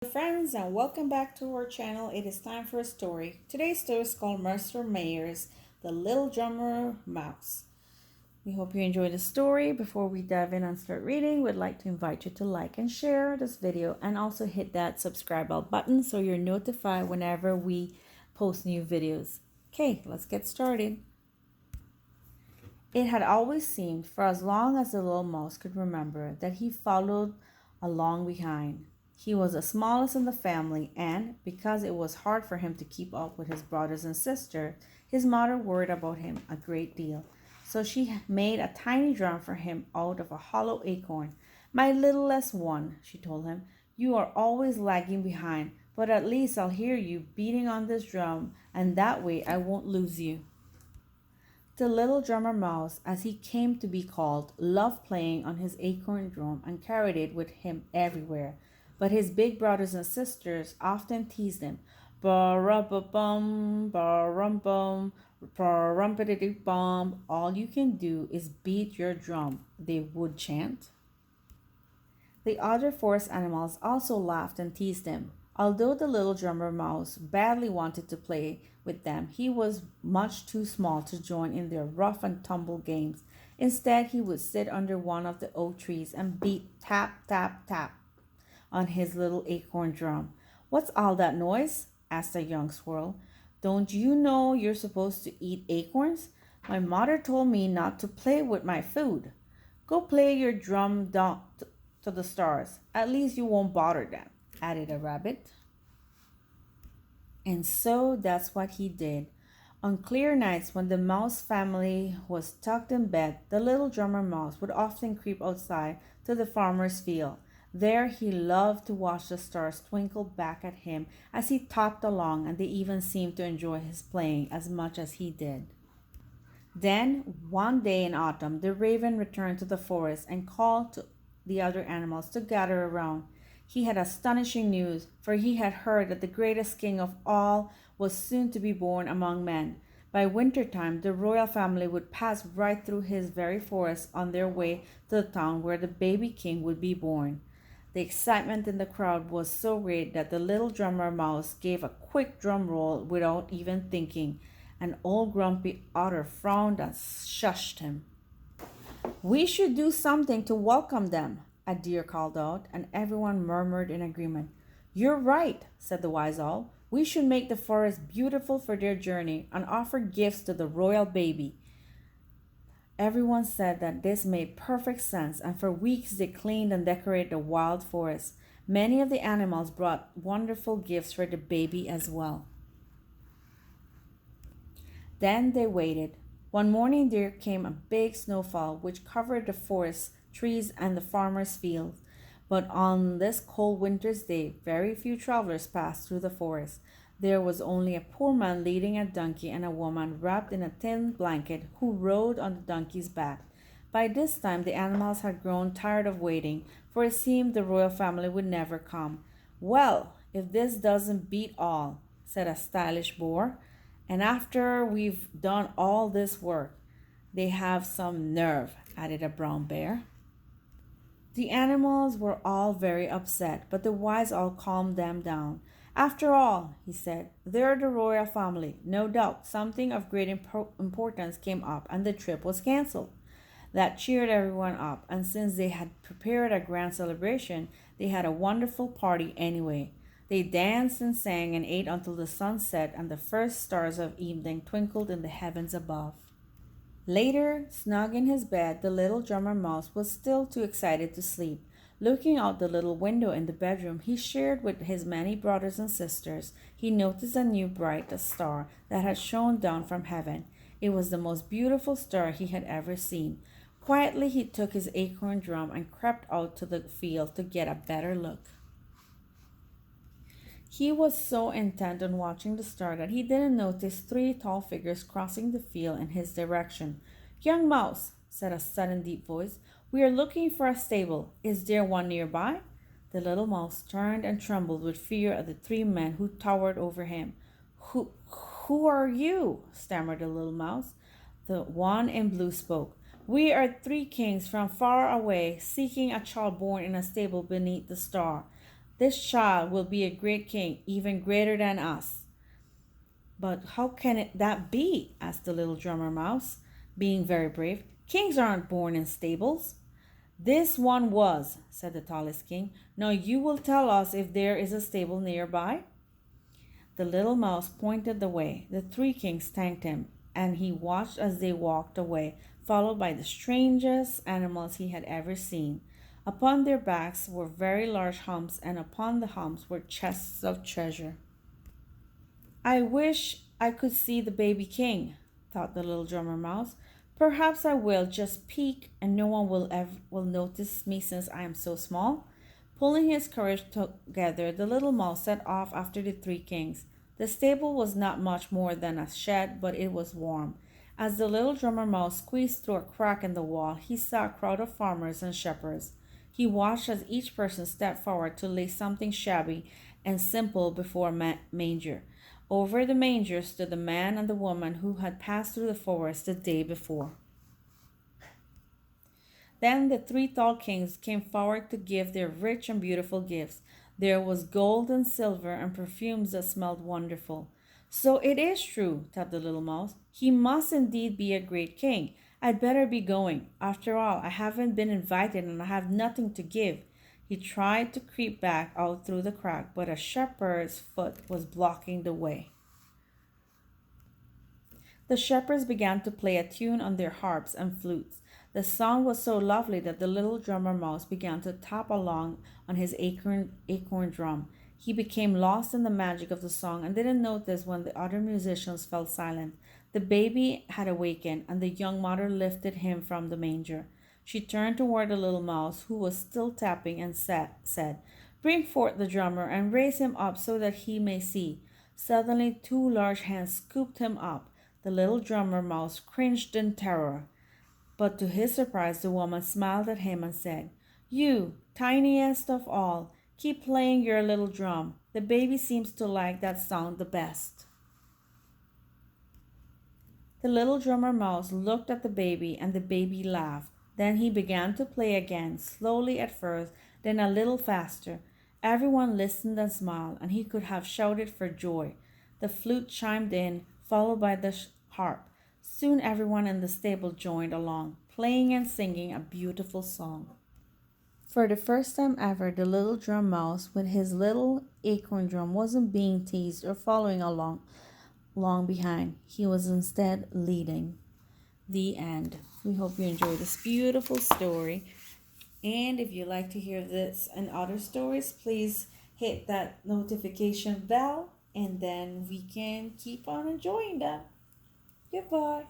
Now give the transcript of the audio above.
Friends, and welcome back to our channel. It is time for a story. Today's story is called Mercer Mayer's The Little Drummer Mouse. We hope you enjoy the story. Before we dive in and start reading, we'd like to invite you to like and share this video and also hit that subscribe button so you're notified whenever we post new videos. Okay, let's get started. It had always seemed, for as long as the little mouse could remember, that he followed along behind. He was the smallest in the family, and because it was hard for him to keep up with his brothers and sisters, his mother worried about him a great deal. So she made a tiny drum for him out of a hollow acorn. "My littlest one," she told him, "you are always lagging behind, but at least I'll hear you beating on this drum, and that way I won't lose you." The little drummer mouse, as he came to be called, loved playing on his acorn drum and carried it with him everywhere. But his big brothers and sisters often teased him. Ba-rum-ba-bum, ba-rum-bum, ba-rum-ba-da-doo-bum. "All you can do is beat your drum," they would chant. The other forest animals also laughed and teased him. Although the little drummer mouse badly wanted to play with them, he was much too small to join in their rough and tumble games. Instead, he would sit under one of the oak trees and beat tap, tap, tap on his little acorn drum. "What's all that noise?" asked a young squirrel. "Don't you know you're supposed to eat acorns? My mother told me not to play with my food." "Go play your drum down to the stars. At least you won't bother them," added a rabbit. And so that's what he did. On clear nights when the mouse family was tucked in bed, the little drummer mouse would often creep outside to the farmer's field. There he loved to watch the stars twinkle back at him as he topped along, and they even seemed to enjoy his playing as much as he did. Then, one day in autumn, the raven returned to the forest and called to the other animals to gather around. He had astonishing news, for he had heard that the greatest king of all was soon to be born among men. By winter time, the royal family would pass right through his very forest on their way to the town where the baby king would be born. The excitement in the crowd was so great that the little drummer mouse gave a quick drum roll without even thinking. An old grumpy otter frowned and shushed him. "We should do something to welcome them," a deer called out, and everyone murmured in agreement. "You're right," said the wise owl. "We should make the forest beautiful for their journey and offer gifts to the royal baby." Everyone said that this made perfect sense, and for weeks they cleaned and decorated the wild forest. Many of the animals brought wonderful gifts for the baby as well. Then they waited. One morning there came a big snowfall which covered the forest, trees, and the farmer's fields. But on this cold winter's day, very few travelers passed through the forest. There was only a poor man leading a donkey and a woman wrapped in a thin blanket who rode on the donkey's back. By this time the animals had grown tired of waiting, for it seemed the royal family would never come. "Well, if this doesn't beat all," said a stylish boar. "And after we've done all this work." "They have some nerve," added a brown bear. The animals were all very upset, but the wise owl calmed them down. "After all," he said, "they're the royal family. No doubt something of great importance came up and the trip was canceled." That cheered everyone up, and since they had prepared a grand celebration, they had a wonderful party anyway. They danced and sang and ate until the sun set and the first stars of evening twinkled in the heavens above. Later, snug in his bed, the little drummer mouse was still too excited to sleep. Looking out the little window in the bedroom he shared with his many brothers and sisters, he noticed a new bright star that had shone down from heaven. It was the most beautiful star he had ever seen. Quietly he took his acorn drum and crept out to the field to get a better look. He was so intent on watching the star that he didn't notice three tall figures crossing the field in his direction. "Young mouse," said a sudden deep voice, "we are looking for a stable. Is there one nearby?" The little mouse turned and trembled with fear at the three men who towered over him. Who are you?" stammered the little mouse. The one in blue spoke. "We are three kings from far away, seeking a child born in a stable beneath the star. This child will be a great king, even greater than us. But how can that be? Asked the little drummer mouse, being very brave. Kings aren't born in stables. This one was, said the tallest king. Now you will tell us if there is a stable nearby. The little mouse pointed the way. The three kings thanked him, and he watched as they walked away, followed by the strangest animals he had ever seen. Upon their backs were very large humps, and upon the humps were chests of treasure. I wish I could see the baby king, thought the little drummer mouse. Perhaps I will just peek, and no one will notice me since I am so small. Pulling his courage together, the little mouse set off after the three kings. The stable was not much more than a shed, but it was warm. As the little drummer mouse squeezed through a crack in the wall, he saw a crowd of farmers and shepherds. He watched as each person stepped forward to lay something shabby and simple before a manger. Over the manger stood the man and the woman who had passed through the forest the day before. Then the three tall kings came forward to give their rich and beautiful gifts. There was gold and silver and perfumes that smelled wonderful. So it is true, thought the little mouse. He must indeed be a great king. I'd better be going. After all, I haven't been invited and I have nothing to give. He tried to creep back out through the crack, but a shepherd's foot was blocking the way. The shepherds began to play a tune on their harps and flutes. The song was so lovely that the little drummer mouse began to tap along on his acorn drum. He became lost in the magic of the song and didn't notice when the other musicians fell silent. The baby had awakened, and the young mother lifted him from the manger. She turned toward the little mouse, who was still tapping, and said, Bring forth the drummer and raise him up so that he may see. Suddenly, two large hands scooped him up. The little drummer mouse cringed in terror. But to his surprise, the woman smiled at him and said, You, tiniest of all, keep playing your little drum. The baby seems to like that sound the best. The little drummer mouse looked at the baby, and the baby laughed. Then he began to play again, slowly at first, then a little faster. Everyone listened and smiled, and he could have shouted for joy. The flute chimed in, followed by the harp. Soon everyone in the stable joined along, playing and singing a beautiful song. For the first time ever, the little drum mouse with his little acorn drum wasn't being teased or following along behind. He was instead leading. The end. We hope you enjoyed this beautiful story. And if you like to hear this and other stories, please hit that notification bell, and then we can keep on enjoying them. Goodbye.